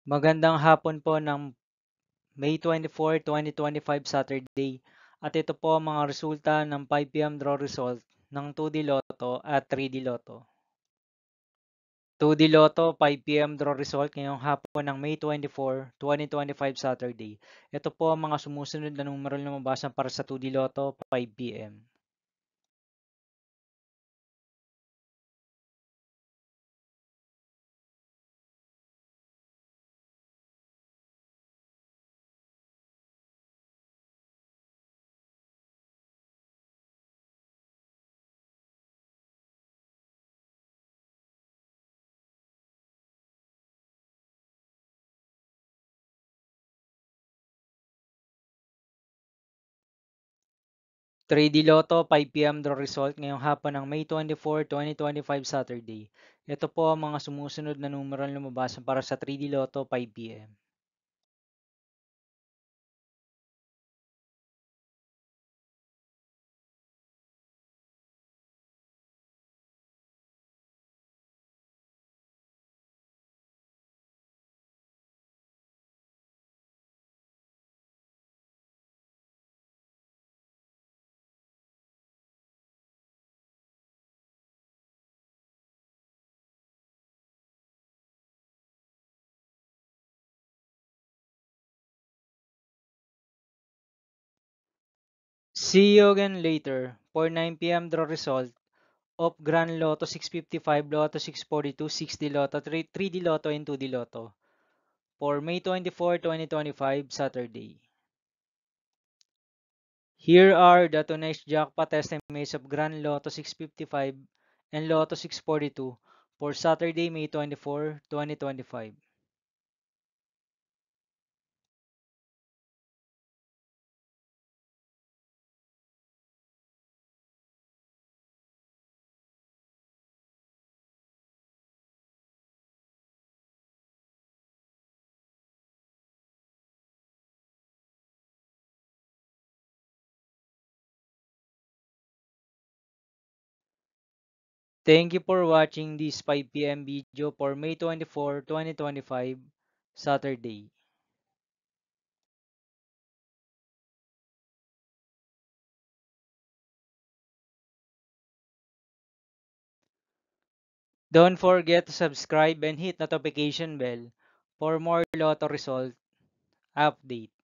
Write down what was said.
Magandang hapon po ng May 24, 2025 Saturday. At ito po ang mga resulta ng 5 p.m. draw result ng 2D Lotto at 3D Lotto. 2D Lotto 5 p.m. draw result ngayong hapon ng May 24, 2025 Saturday. Ito po ang mga sumusunod na numero na lumabas para sa 2D Lotto 5 p.m. 3D Lotto 5 p.m. draw result ngayong hapon ng May 24, 2025 Saturday. Ito po ang mga sumusunod na numero na lumabas para sa 3D Lotto 5 p.m. 'See you again later' for 9 p.m. draw result of Grand Lotto 655, Lotto 642, 6D Lotto, 3D Lotto, and 2D Lotto for May 24, 2025, Saturday. Here are the tonight's jackpot estimates of Grand Lotto 655 and Lotto 642 for Saturday, May 24, 2025. Thank you for watching this 5 p.m. video for May 24, 2025, Saturday. Don't forget to subscribe and hit notification bell for more Lotto result update.